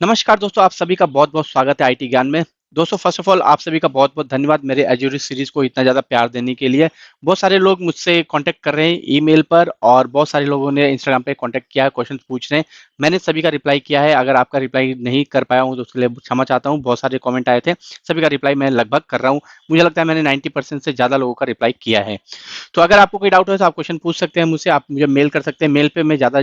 नमस्कार दोस्तों, आप सभी का बहुत-बहुत स्वागत है आईटी ज्ञान में। दोस्तों फर्स्ट ऑफ ऑल आप सभी का बहुत-बहुत धन्यवाद मेरे एज्योरी सीरीज़ को इतना ज़्यादा प्यार देने के लिए। बहुत सारे लोग मुझसे कॉन्टैक्ट कर रहे हैं ईमेल पर और बहुत सारे लोगों ने इंस्टाग्राम पे कॉन्टैक्ट किया है, क्वेश्चन पूछ रहे हैं। मैंने सभी का रिप्लाई किया है, अगर आपका रिप्लाई नहीं कर पाया हूँ तो उसके लिए क्षमा चाहता हूँ। बहुत सारे कमेंट आए थे, सभी का रिप्लाई मैं लगभग कर रहा हूँ। मुझे लगता है मैंने 90% से ज़्यादा लोगों का रिप्लाई किया है। तो अगर आपको कोई डाउट हो तो आप क्वेश्चन पूछ सकते हैं मुझसे, आप मुझे मेल कर सकते हैं। मेल पे मैं ज़्यादा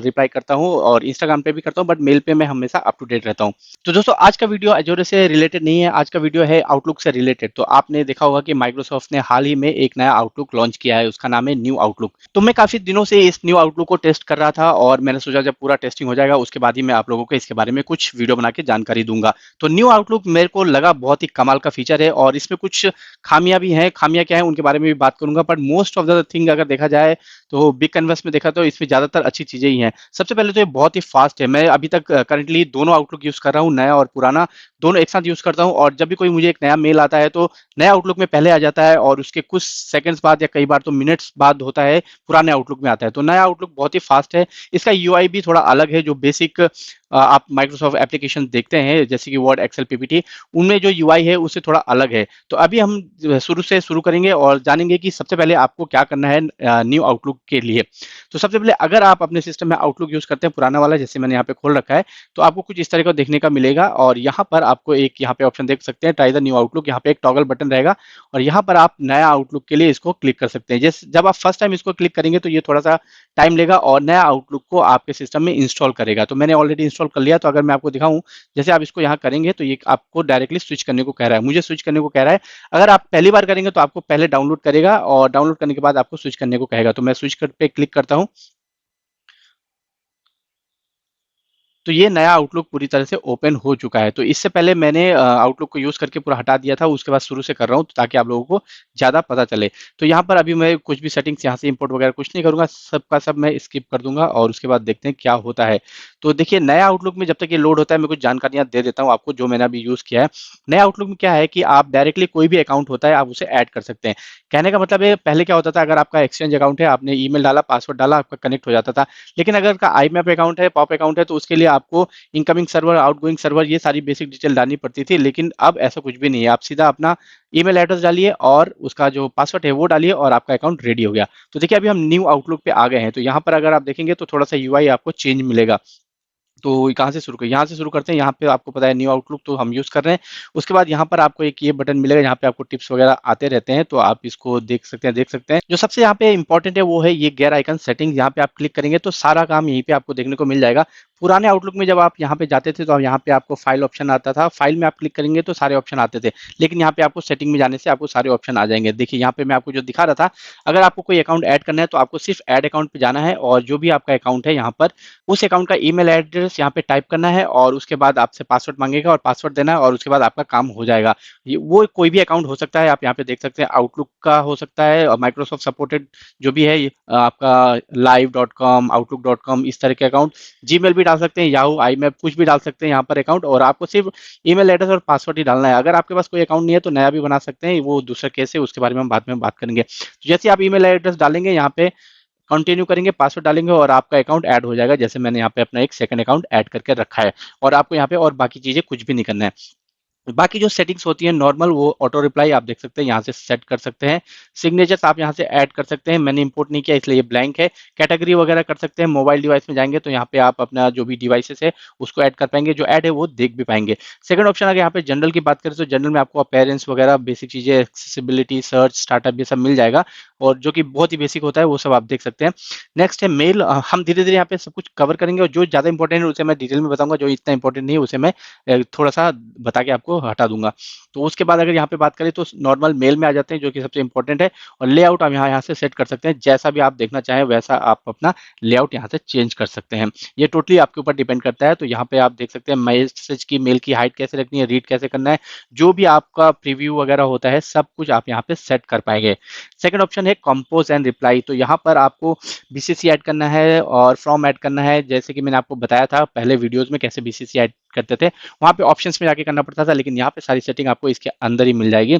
रिप्लाई करता हूँ और इंस्टाग्राम पे भी करता हूँ, बट मेल पे मैं हमेशा अप टू डेट रहता हूँ। तो दोस्तों आज का वीडियो एजोरे से रिलेटेड नहीं है, आज का वीडियो है आउटलुक से रिलेटेड। तो आपने देखा होगा कि माइक्रोसॉफ्ट ने हाल ही में एक नया आउटलुक लॉन्च किया है, उसका नाम है न्यू आउटलुक। तो मैं काफी दिनों से इस न्यू आउटलुक को टेस्ट कर रहा था और मैंने सोचा जब पूरा टेस्टिंग हो जाएगा उसके बाद ही मैं आप लोगों को इसके बारे में कुछ वीडियो बना के जानकारी दूंगा। तो न्यू आउटलुक मेरे को लगा बहुत ही कमाल का फीचर है और इसमें कुछ खामियां भी हैं। खामियां क्या है उनके बारे में भी बात करूंगा, but most of the thing अगर देखा जाए तो बिग कैनवस में देखा तो इसमें ज्यादातर अच्छी चीजें ही हैं। सबसे पहले तो ये बहुत ही फास्ट है। मैं अभी तक करंटली दोनों आउटलुक यूज कर रहा हूँ, नया और पुराना दोनों एक साथ यूज करता हूँ। और जब भी कोई मुझे एक नया मेल आता है तो नया आउटलुक में पहले आ जाता है और उसके कुछ सेकंड्स बाद या कई बार तो मिनट्स बाद होता है पुराने आउटलुक में आता है। तो नया आउटलुक बहुत ही फास्ट है। इसका यूआई भी थोड़ा अलग है। जो बेसिक आप माइक्रोसॉफ्ट एप्लीकेशन देखते हैं जैसे कि वर्ड एक्सेल पीपीटी, उनमें जो यूआई है उससे थोड़ा अलग है। तो अभी हम शुरू से शुरू करेंगे और जानेंगे कि सबसे पहले आपको क्या करना है न्यू आउटलुक के लिए। तो सबसे पहले अगर आप अपने सिस्टम में आउटलुक यूज करते हैं पुराना वाला, जैसे मैंने यहाँ पे खोल रखा है, तो आपको कुछ इस तरह का देखने का मिलेगा। और यहाँ पर आपको एक यहाँ पे ऑप्शन देख सकते हैं, ट्राई द न्यू आउटलुक। यहाँ पे एक टॉगल बटन रहेगा और यहाँ पर आप नया आउटलुक के लिए इसको क्लिक कर सकते हैं। जैसे जब आप फर्स्ट टाइम इसको क्लिक करेंगे तो ये थोड़ा सा टाइम लेगा और नया आउटलुक को आपके सिस्टम में इंस्टॉल करेगा। तो मैंने ऑलरेडी इंस्टॉल कर लिया। तो अगर मैं आपको दिखाऊं, जैसे आप इसको यहाँ करेंगे तो ये आपको डायरेक्टली स्विच करने को कह रहा है, मुझे स्विच करने को कह रहा है। अगर आप पहली बार करेंगे तो आपको पहले डाउनलोड करेगा और डाउनलोड करने के बाद आपको स्विच करने को कहेगा। तो मैं स्विच कर पे क्लिक करता हूँ। तो ये नया आउटलुक पूरी तरह से ओपन हो चुका है। तो इससे पहले मैंने आउटलुक को यूज़ करके पूरा हटा दिया था, उसके बाद शुरू से कर रहा हूँ ताकि आप लोगों को ज़्यादा पता चले। तो यहाँ पर अभी मैं कुछ भी सेटिंग्स यहाँ से इंपोर्ट वगैरह कुछ नहीं करूँगा, सबका सब मैं स्किप कर दूंगा और उसके बाद देखते हैं क्या होता है। तो देखिए नया आउटलुक में जब तक ये लोड होता है मैं कुछ जानकारियाँ दे देता हूँ आपको जो मैंने अभी यूज़ किया है। नया आउटलुक में क्या है कि आप डायरेक्टली कोई भी अकाउंट होता है आप उसे ऐड कर सकते हैं। कहने का मतलब है पहले क्या होता था, अगर आपका एक्सचेंज अकाउंट है, आपने ईमेल डाला, पासवर्ड डाला, आपका कनेक्ट हो जाता था। लेकिन अगर का आई मैप अकाउंट है, पॉप अकाउंट है, तो उसके लिए आपको इनकमिंग सर्वर, आउटगोइंग सर्वर, ये सारी बेसिक डिटेल डालनी पड़ती थी। लेकिन अब ऐसा कुछ भी नहीं है, आप सीधा अपना ईमेल एड्रेस डालिए और उसका जो पासवर्ड है वो डालिए और आपका अकाउंट रेडी हो गया। तो देखिए अभी हम न्यू आउटलुक पे आ गए हैं। तो यहाँ पर अगर आप देखेंगे तो थोड़ा सा यूआई आपको चेंज मिलेगा। तो कहाँ से शुरू करें, यहाँ से शुरू करते हैं। यहाँ पे आपको पता है न्यू आउटलुक तो हम यूज़ कर रहे हैं। उसके बाद यहाँ पर आपको एक ये बटन मिलेगा, यहाँ पे आपको टिप्स वगैरह आते रहते हैं, तो आप इसको देख सकते हैं। जो सबसे यहाँ पे इंपॉर्टेंट है वो है ये गेयर आइकन सेटिंग। यहाँ पे आप क्लिक करेंगे तो सारा काम यहीं पे आपको देखने को मिल जाएगा। पुराने आउटलुक में जब आप यहाँ पे जाते थे तो यहाँ पे आपको फाइल ऑप्शन आता था, फाइल में आप क्लिक करेंगे तो सारे ऑप्शन आते थे। लेकिन यहाँ पे आपको सेटिंग में जाने से आपको सारे ऑप्शन आ जाएंगे। देखिए यहाँ पे मैं आपको जो दिखा रहा था, अगर आपको कोई अकाउंट ऐड करना है तो आपको सिर्फ ऐड अकाउंट पे जाना है और जो भी आपका अकाउंट है यहाँ पर उस अकाउंट का ईमेल एड्रेस यहाँ पे टाइप करना है और उसके बाद आपसे पासवर्ड मांगेगा और पासवर्ड देना है और उसके बाद आपका काम हो जाएगा। ये वो कोई भी अकाउंट हो सकता है, आप यहाँ पे देख सकते हैं आउटलुक का हो सकता है और माइक्रोसॉफ्ट सपोर्टेड जो भी है आपका live.com, outlook.com, इस तरह के अकाउंट। जीमेल भी डाल सकते हैं, याहू, आई मैप, कुछ भी डाल सकते हैं यहाँ पर अकाउंट, और आपको सिर्फ ईमेल एड्रेस और पासवर्ड ही डालना है। अगर आपके पास कोई अकाउंट नहीं है तो नया भी बना सकते हैं, वो दूसरा केस है, उसके बारे में हम बाद में बात करेंगे। तो जैसे आप ईमेल एड्रेस डालेंगे यहाँ पे कंटिन्यू करेंगे, पासवर्ड डालेंगे और आपका अकाउंट ऐड हो जाएगा। जैसे मैंने यहाँ पे अपना एक सेकंड अकाउंट ऐड करके रखा है और आपको यहाँ पे और बाकी चीजें कुछ भी नहीं करना है। बाकी जो सेटिंग्स होती है नॉर्मल, वो ऑटो रिप्लाई आप देख सकते हैं, यहाँ से सेट कर सकते हैं। सिग्नेचर्स आप यहाँ से ऐड कर सकते हैं, मैंने इंपोर्ट नहीं किया इसलिए ये ब्लैंक है। कैटेगरी वगैरह कर सकते हैं। मोबाइल डिवाइस में जाएंगे तो यहाँ पे आप अपना जो भी डिवाइसेस है उसको ऐड कर पाएंगे, जो ऐड है वो देख भी पाएंगे। सेकंड ऑप्शन अगर यहाँ पे जनरल की बात करें तो जनरल में आपको अपेयरेंस वगैरह बेसिक चीजें, एक्सेसिबिलिटी, सर्च, स्टार्टअप, ये सब मिल जाएगा और जो कि बहुत ही बेसिक होता है वो सब आप देख सकते हैं। नेक्स्ट है मेल। हम धीरे धीरे यहाँ पे सब कुछ कवर करेंगे और जो ज्यादा इंपॉर्टेंट है उसे मैं डिटेल में बताऊंगा, जो इतना इंपॉर्टेंट नहीं है उसे मैं थोड़ा सा बता के आपको हटा दूंगा। तो उसके बाद अगर यहाँ पे बात करें तो नॉर्मल मेल में आ जाते हैं जो कि सबसे इंपॉर्टेंट है। और लेआउट आप यहाँ से सेट कर सकते हैं, जैसा भी आप देखना चाहें वैसा आप अपना लेआउट यहाँ से चेंज कर सकते हैं। ये टोटली आपके ऊपर डिपेंड करता है। तो यहाँ पे आप देख सकते हैं मैसेज की, मेल की हाइट कैसे रखनी है, रीड कैसे करना है, जो भी आपका प्रीव्यू वगैरह होता है सब कुछ आप यहाँ पे सेट कर पाएंगे। सेकंड ऑप्शन है कंपोज एंड रिप्लाई। तो यहाँ पर आपको बीसीसी ऐड करना है और फ्रॉम ऐड करना है, जैसे कि मैंने आपको बताया था पहले वीडियोज में कैसे बीसीसी ऐड करते थे। वहां पे ऑप्शंस में जाके करना पड़ता था, लेकिन यहाँ पे सारी सेटिंग आपको इसके अंदर ही मिल जाएगी।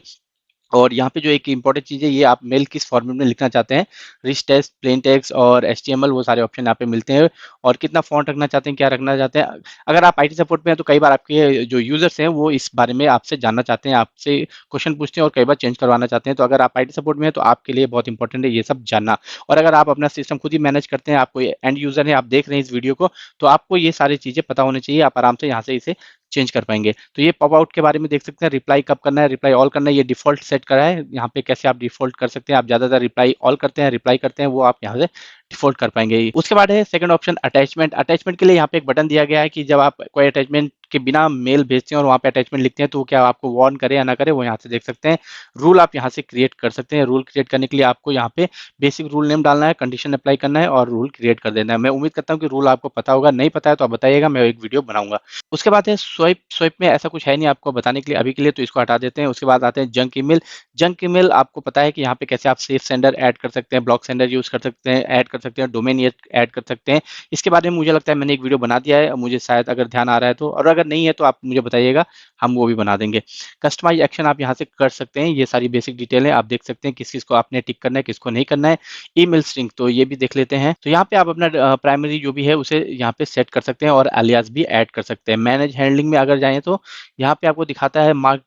और यहाँ पे जो एक इंपॉर्टेंट चीज़ है, ये आप मेल किस फॉर्मेट में लिखना चाहते हैं, रिच टेक्स्ट, प्लेन टेक्स्ट और एचटीएमएल, वो सारे ऑप्शन यहाँ पे मिलते हैं। और कितना फॉन्ट रखना चाहते हैं, क्या रखना चाहते हैं। अगर आप आईटी सपोर्ट में हैं तो कई बार आपके जो यूजर्स हैं वो इस बारे में आपसे जानना चाहते हैं, आपसे क्वेश्चन पूछते हैं और कई बार चेंज करवाना चाहते हैं। तो अगर आप आईटी सपोर्ट में हैं तो आपके लिए बहुत इंपॉर्टेंट है ये सब जानना। और अगर आप अपना सिस्टम खुद ही मैनेज करते हैं, आपको एंड यूजर है, आप देख रहे हैं इस वीडियो को, तो आपको ये सारी चीज़ें पता होनी चाहिए, आप आराम से यहाँ से इसे चेंज कर पाएंगे। तो ये पॉप आउट के बारे में देख सकते हैं, रिप्लाई कब करना है, रिप्लाई ऑल करना है, ये डिफॉल्ट सेट करा है। यहाँ पे कैसे आप डिफॉल्ट कर सकते हैं, आप ज्यादातर रिप्लाई ऑल करते हैं, रिप्लाई करते हैं, वो आप यहाँ से डिफॉल्ट कर पाएंगे। उसके बाद है सेकंड ऑप्शन अटैचमेंट। अटैचमेंट के लिए यहाँ पे एक बटन दिया गया है कि जब आप कोई अटैचमेंट के बिना मेल भेजते हैं और वहाँ पे अटैचमेंट लिखते हैं तो क्या आपको वार्न करे या ना करे, वो यहाँ से देख सकते हैं। रूल आप यहाँ से क्रिएट कर सकते हैं। रूल क्रिएट करने के लिए आपको यहाँ पे बेसिक रूल नेम डालना है, कंडीशन अप्लाई करना है और रूल क्रिएट कर देना है। मैं उम्मीद करता हूँ कि रूल आपको पता होगा, नहीं पता है तो आप बताइएगा, मैं एक वीडियो बनाऊंगा। उसके बाद है स्वाइप। स्वाइप में ऐसा कुछ है नहीं आपको बताने के लिए अभी के लिए, तो इसको हटा देते हैं। उसके बाद आते हैं जंक ईमेल। जंक ईमेल आपको पता है कि यहाँ पे कैसे आप सेफ सेंडर ऐड कर सकते हैं, ब्लॉक सेंडर यूज कर सकते हैं, ऐड कर सकते हैं, डोमेन ऐड कर सकते हैं। इसके बारे में मुझे लगता है मैंने एक वीडियो बना दिया है, मुझे शायद अगर ध्यान आ रहा है तो, और अगर नहीं है तो आप मुझे बताइएगा, हम वो भी बना देंगे। कस्टमाइज एक्शन आप यहाँ से कर सकते हैं, ये सारी बेसिक डिटेल है, आप देख सकते हैं किस किस को आपने टिक करना है, किसको नहीं करना है। ईमेल स्ट्रिंग तो ये भी देख लेते हैं। तो यहाँ पे आप अपना प्राइमरी जो भी है उसे यहाँ पे सेट कर सकते हैं और अलियास भी ऐड कर सकते हैं। मैनेज हैंडलिंग में अगर जाएं तो यहाँ पे आपको दिखाता है mark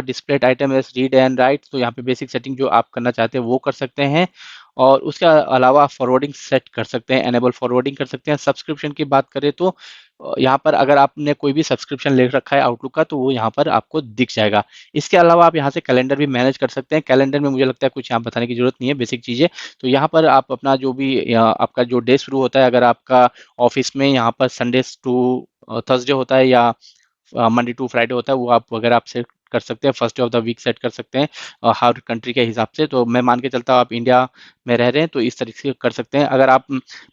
displayed item as read and write. तो यहाँ पे बेसिक सेटिंग जो आप करना चाहते हैं वो कर सकते हैं। और उसके अलावा फॉरवर्डिंग सेट कर सकते हैं, एनेबल फॉरवर्डिंग कर सकते हैं। सब्सक्रिप्शन की बात करें तो यहाँ पर अगर आपने कोई भी सब्सक्रिप्शन ले रखा है आउटलुक का तो वो यहाँ पर आपको दिख जाएगा। इसके अलावा आप यहाँ से कैलेंडर भी मैनेज कर सकते हैं। कैलेंडर में मुझे लगता है कुछ यहाँ बताने की जरूरत नहीं है, बेसिक चीज़ें। तो यहाँ पर आप अपना जो भी आपका जो डे शुरू होता है, अगर आपका ऑफिस में यहाँ पर संडे टू थर्सडे होता है या मंडे टू फ्राइडे होता है, वो आप वगैरह आप सेट कर सकते हैं। First day of the week set कर सकते हैं हर कंट्री के हिसाब से। तो मैं मान के चलता हूँ आप इंडिया में रह रहे हैं तो इस तरीके से कर सकते हैं। अगर आप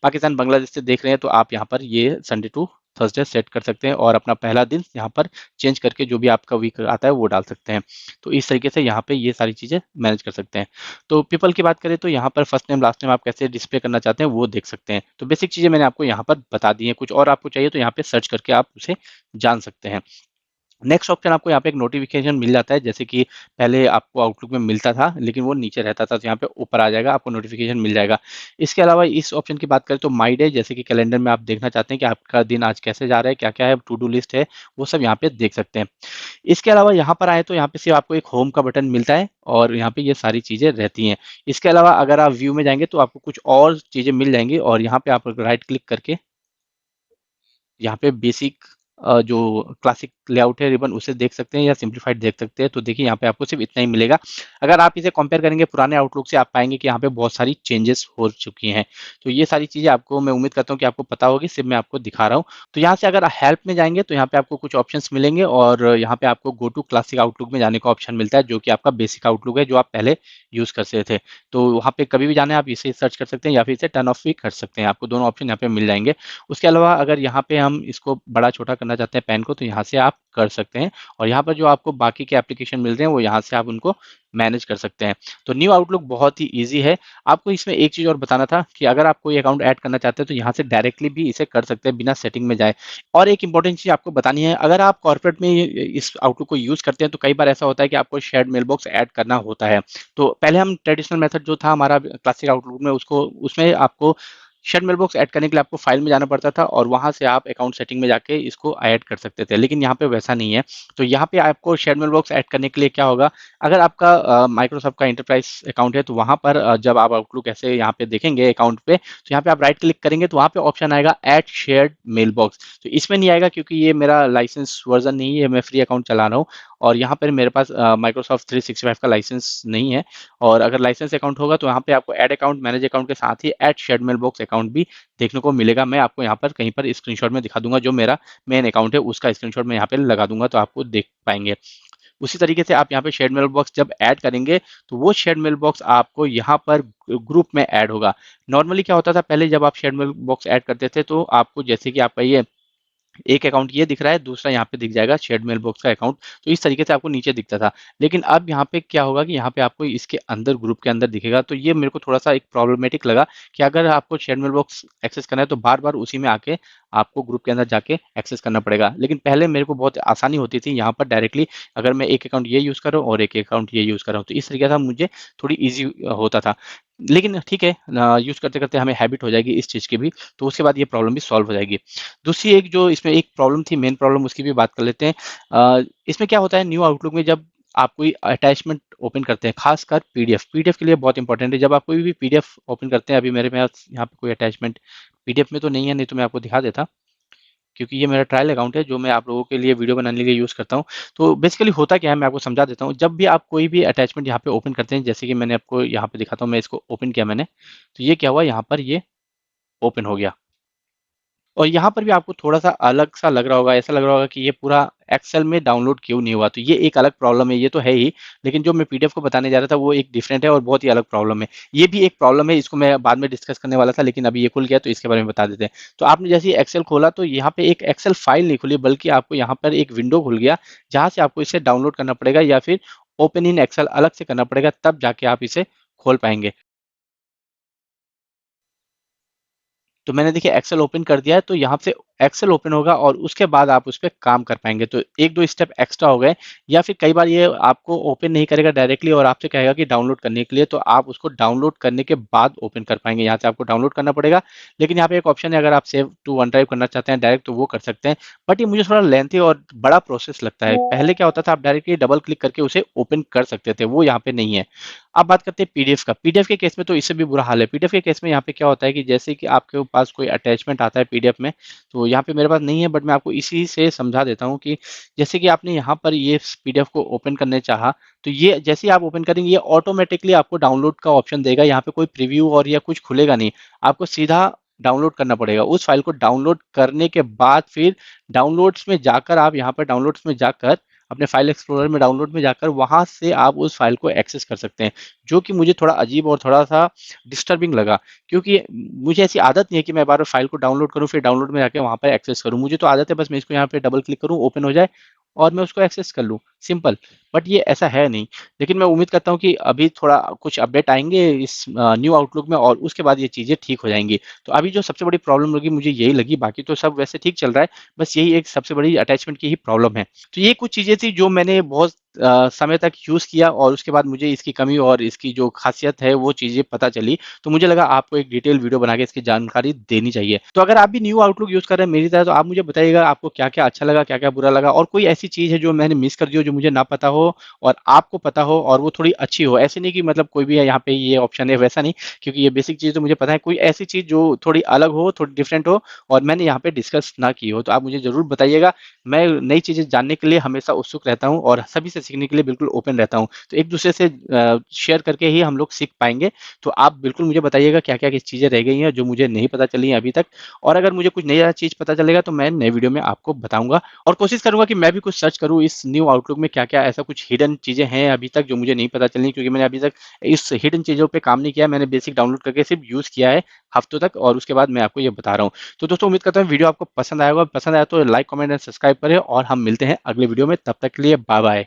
पाकिस्तान बांग्लादेश से देख रहे हैं तो आप यहाँ पर ये संडे टू थर्सडे सेट कर सकते हैं और अपना पहला दिन यहाँ पर चेंज करके जो भी आपका वीक आता है वो डाल सकते हैं। तो इस तरीके से यहाँ पे ये सारी चीज़ें मैनेज कर सकते हैं। तो पीपल की बात करें तो यहाँ पर फर्स्ट नेम लास्ट नेम आप कैसे डिस्प्ले करना चाहते हैं वो देख सकते हैं। तो बेसिक चीज़ें मैंने आपको यहाँ पर बता दी हैं, कुछ और आपको चाहिए तो यहाँ पे सर्च करके आप उसे जान सकते हैं। नेक्स्ट ऑप्शन आपको यहाँ पे एक नोटिफिकेशन मिल जाता है, जैसे कि पहले आपको आउटलुक में मिलता था लेकिन वो नीचे रहता था, तो यहाँ पे ऊपर आ जाएगा, आपको नोटिफिकेशन मिल जाएगा। इसके अलावा इस ऑप्शन की बात करें तो माई डे, जैसे कि कैलेंडर में आप देखना चाहते हैं कि आपका दिन आज कैसे जा रहा है, क्या क्या है, टू डू लिस्ट है, वो सब यहाँ पे देख सकते हैं। इसके अलावा यहाँ पर आए तो यहाँ पे सिर्फ आपको एक होम का बटन मिलता है और यहाँ पे ये सारी चीज़ें रहती हैं। इसके अलावा अगर आप व्यू में जाएंगे तो आपको कुछ और चीज़ें मिल जाएंगी और यहाँ पे आप राइट क्लिक करके यहाँ पे बेसिक जो क्लासिक लेआउट है रिबन उसे देख सकते हैं या सिंप्लीफाइड देख सकते हैं। तो देखिए यहाँ पे आपको सिर्फ इतना ही मिलेगा। अगर आप इसे कंपेयर करेंगे पुराने आउटलुक से, आप पाएंगे कि यहाँ पे बहुत सारी चेंजेस हो चुकी हैं। तो ये सारी चीज़ें आपको, मैं उम्मीद करता हूँ कि आपको पता होगी, सिर्फ मैं आपको दिखा रहा हूँ। तो यहाँ से अगर हेल्प में जाएंगे तो यहाँ पे आपको कुछ ऑप्शंस मिलेंगे और यहाँ पे आपको गो टू क्लासिक आउटलुक में जाने का ऑप्शन मिलता है, जो कि आपका बेसिक आउटलुक है जो आप पहले यूज करते थे। तो वहाँ पे कभी भी जाना है आप इसे सर्च कर सकते हैं या फिर इसे टर्न ऑफ भी कर सकते हैं, आपको दोनों ऑप्शन यहाँ पे मिल जाएंगे। उसके अलावा अगर यहाँ पे हम इसको बड़ा छोटा करना चाहते हैं पेन को, तो यहाँ से आप कर सकते हैं और यहाँ पर जो आपको बाकी के एप्लीकेशन मिल रहे हैं वो यहाँ से आप उनको मैनेज कर सकते हैं। तो न्यू आउटलुक बहुत ही ईजी है। आपको इसमें एक चीज़ और बताना था कि अगर आप कोई अकाउंट ऐड करना चाहते हैं तो यहाँ से डायरेक्टली भी इसे कर सकते हैं बिना सेटिंग में जाए। और एक इंपॉर्टेंट चीज़ आपको बतानी है, अगर आप कॉर्पोरेट में इस आउटलुक को यूज़ करते हैं तो कई बार ऐसा होता है कि आपको शेयर्ड मेल बॉक्स ऐड करना होता है। तो पहले हम ट्रेडिशनल मेथड जो था हमारा क्लासिक आउटलुक में, उसको उसमें आपको शेयर मेल बॉक्स ऐड करने के लिए आपको फाइल में जाना पड़ता था और वहां से आप अकाउंट सेटिंग में जाके इसको ऐड कर सकते थे, लेकिन यहाँ पे वैसा नहीं है। तो यहाँ पे आपको शेयर मेल बॉक्स ऐड करने के लिए क्या होगा, अगर आपका माइक्रोसॉफ्ट का इंटरप्राइज अकाउंट है तो वहां पर जब आप आउटलुक ऐसे यहाँ पे देखेंगे अकाउंट पे, तो यहाँ पे आप राइट क्लिक करेंगे तो वहाँ पे ऑप्शन आएगा ऐड शेयर्ड मेल बॉक्स। तो इसमें नहीं आएगा क्योंकि ये मेरा लाइसेंस वर्जन नहीं है, मैं फ्री अकाउंट चला रहा हूँ और यहाँ पर मेरे पास माइक्रोसॉफ्ट 365 का लाइसेंस नहीं है। और अगर लाइसेंस अकाउंट होगा तो यहाँ पे आपको ऐड अकाउंट मैनेज अकाउंट के साथ ही add shared mail box account भी देखने को मिलेगा। मैं आपको यहाँ पर कहीं पर स्क्रीनशॉट में दिखा दूंगा, जो मेरा मेन अकाउंट है उसका स्क्रीनशॉट मैं यहाँ पे लगा दूंगा तो आपको देख पाएंगे। उसी तरीके से आप यहाँ पे शेयर्ड मेल बॉक्स जब ऐड करेंगे तो वो शेयर्ड मेल बॉक्स आपको यहाँ पर ग्रुप में ऐड होगा। नॉर्मली क्या होता था पहले, जब आप शेयर्ड मेल बॉक्स ऐड करते थे तो आपको जैसे कि आपका ये एक अकाउंट ये दिख रहा है, दूसरा यहाँ पे दिख जाएगा शेयर्ड मेल बॉक्स का अकाउंट, तो इस तरीके से आपको नीचे दिखता था। लेकिन अब यहाँ पे क्या होगा कि यहाँ पे आपको इसके अंदर ग्रुप के अंदर दिखेगा। तो ये मेरे को थोड़ा सा एक प्रॉब्लमेटिक लगा कि अगर आपको शेयर्ड मेल बॉक्स एक्सेस करना है तो बार बार उसी में आके आपको ग्रुप के अंदर जाके एक्सेस करना पड़ेगा। लेकिन पहले मेरे को बहुत आसानी होती थी यहाँ पर डायरेक्टली, अगर मैं एक अकाउंट ये यूज़ कर रहा हूँ और एक अकाउंट ये यूज़ कर रहा हूँ, तो इस तरीके से मुझे थोड़ी ईज़ी होता था। लेकिन ठीक है, यूज़ करते-करते हमें हैबिट हो जाएगी इस चीज़ की भी, तो उसके बाद ये प्रॉब्लम भी सॉल्व हो जाएगी। दूसरी एक जो इसमें एक प्रॉब्लम थी, मेन प्रॉब्लम, उसकी भी बात कर लेते हैं। इसमें क्या होता है न्यू आउटलुक में, जब आप कोई अटैचमेंट ओपन करते हैं, खासकर पीडीएफ, पीडीएफ के लिए बहुत इंपॉर्टेंट है। जब आप कोई भी पीडीएफ ओपन करते हैं, अभी मेरे पास यहाँ पे कोई अटैचमेंट पीडीएफ में तो नहीं है, नहीं तो मैं आपको दिखा देता, क्योंकि ये मेरा ट्रायल अकाउंट है जो मैं आप लोगों के लिए वीडियो बनाने के लिए यूज़ करता हूँ। तो बेसिकली होता क्या है, मैं आपको समझा देता हूँ। जब भी आप कोई भी अटैचमेंट यहाँ पे ओपन करते हैं, जैसे कि मैंने आपको यहाँ पे दिखाता हूँ, मैं इसको ओपन किया मैंने, तो ये क्या हुआ, यहाँ पर ये ओपन हो गया। और यहाँ पर भी आपको थोड़ा-सा अलग सा लग रहा होगा, ऐसा लग रहा होगा कि ये पूरा एक्सेल में डाउनलोड क्यों नहीं हुआ? तो ये एक अलग प्रॉब्लम है, ये तो है ही, लेकिन जो मैं पीडीएफ को बताने जा रहा था वो एक डिफरेंट है और बहुत ही अलग प्रॉब्लम है। ये भी एक प्रॉब्लम है, इसको मैं बाद में डिस्कस करने वाला था, लेकिन अभी ये खुल गया तो इसके बारे में बता देते हैं। तो आपने जैसे ही एक्सेल खोला तो यहाँ पे एक एक्सेल फाइल नहीं खुली, बल्कि आपको यहाँ पर एक विंडो खुल गया, जहाँ से आपको इसे डाउनलोड करना पड़ेगा या फिर ओपन इन एक्सेल अलग से करना पड़ेगा, तब जाके आप इसे खोल पाएँगे। तो मैंने देखिए एक्सेल ओपन कर दिया है, तो यहाँ से एक्सेल ओपन होगा और उसके बाद आप उस पे काम कर पाएँगे। तो 1-2 स्टेप एक्स्ट्रा हो गए, या फिर कई बार ये आपको ओपन नहीं करेगा डायरेक्टली और आपसे कहेगा कि डाउनलोड करने के लिए, तो आप उसको डाउनलोड करने के बाद ओपन कर पाएँगे। यहाँ से आपको डाउनलोड करना पड़ेगा, लेकिन यहाँ पे एक ऑप्शन है, अगर आप सेव टू वन ड्राइव करना चाहते हैं डायरेक्ट, तो वो कर सकते हैं। बट ये मुझे थोड़ा लेंथी और बड़ा प्रोसेस लगता है। पहले क्या होता था, आप डायरेक्टली डबल क्लिक करके उसे ओपन कर सकते थे, वो यहाँ पे नहीं है। अब बात करते हैं पीडीएफ का। पीडीएफ के केस में तो इससे भी बुरा हाल है। पीडीएफ के केस में यहाँ पे क्या होता है कि जैसे कि आपके पास कोई अटैचमेंट आता है पीडीएफ में, तो यहाँ पे मेरे पास नहीं है, बट मैं आपको इसी से समझा देता हूँ कि जैसे कि आपने यहाँ पर ये पीडीएफ को ओपन करने चाहा, तो ये जैसे ही आप ओपन करेंगे, ये ऑटोमेटिकली आपको डाउनलोड का ऑप्शन देगा। यहाँ पे कोई प्रीव्यू और या कुछ खुलेगा नहीं, आपको सीधा डाउनलोड करना पड़ेगा। उस फाइल को डाउनलोड करने के बाद फिर डाउनलोड्स में जाकर, आप यहाँ पर डाउनलोड्स में जाकर अपने फाइल एक्सप्लोरर में डाउनलोड में जाकर वहां से आप उस फाइल को एक्सेस कर सकते हैं, जो कि मुझे थोड़ा अजीब और थोड़ा सा डिस्टर्बिंग लगा, क्योंकि मुझे ऐसी आदत नहीं है कि मैं बार बार फाइल को डाउनलोड करूं फिर डाउनलोड में जाके वहां पर एक्सेस करूं। मुझे तो आदत है, बस मैं इसको यहाँ पे डबल क्लिक करूं, ओपन हो जाए और मैं उसको एक्सेस कर लूं, सिंपल। बट ये ऐसा है नहीं। लेकिन मैं उम्मीद करता हूँ कि अभी थोड़ा कुछ अपडेट आएंगे इस न्यू आउटलुक में और उसके बाद ये चीज़ें ठीक हो जाएंगी। तो अभी जो सबसे बड़ी प्रॉब्लम लगी मुझे यही लगी, बाकी तो सब वैसे ठीक चल रहा है, बस यही एक सबसे बड़ी अटैचमेंट की ही प्रॉब्लम है। तो ये कुछ चीज़ें थी जो मैंने बहुत समय तक यूज़ किया और उसके बाद मुझे इसकी कमी और इसकी जो खासियत है वो चीज़ें पता चली। तो मुझे लगा आपको एक डिटेल वीडियो बना के इसकी जानकारी देनी चाहिए। तो अगर आप भी न्यू आउटलुक यूज़ कर रहे हैं मेरी तरह, तो आप मुझे बताइएगा आपको क्या-क्या अच्छा लगा, क्या-क्या बुरा लगा, और कोई ऐसी चीज़ है जो मैंने मिस कर दी हो, जो मुझे ना पता हो और आपको पता हो और वो थोड़ी अच्छी हो। ऐसे नहीं कि मतलब कोई भी है यहाँ पे ये ऑप्शन है, वैसा नहीं, क्योंकि ये बेसिक चीज़ तो मुझे पता है। कोई ऐसी चीज़ जो थोड़ी अलग हो, थोड़ी डिफरेंट हो और मैंने यहाँ पे डिस्कस ना की हो, तो आप मुझे ज़रूर बताइएगा। मैं नई चीज़ें जानने के लिए हमेशा उत्सुक रहता हूँ और सभी से सीखने के लिए बिल्कुल ओपन रहता हूँ। तो एक दूसरे से शेयर करके ही हम लोग सीख पाएँगे। तो आप बिल्कुल मुझे बताइएगा क्या-क्या चीज़ें रह गई हैं जो मुझे नहीं पता चली हैं अभी तक, और अगर मुझे कुछ नया चीज़ पता चलेगा तो मैं नए वीडियो में आपको बताऊँगा और कोशिश करूँगा कि मैं भी कुछ सर्च करूँ इस न्यू आउटलुक में, क्या-क्या ऐसा कुछ हिडन चीज़ें हैं अभी तक जो मुझे नहीं पता चली, क्योंकि मैंने अभी तक इस हिडन चीज़ों पे काम नहीं किया है। मैंने बेसिक डाउनलोड करके सिर्फ यूज़ किया है हफ्तों तक, और उसके बाद मैं आपको ये बता रहा हूँ। तो दोस्तों उम्मीद करता हूँ वीडियो आपको पसंद आया होगा। पसंद आया तो लाइक, कमेंट एंड सब्सक्राइब करें और हम मिलते हैं अगले वीडियो में। तब तक के लिए बाय बाय।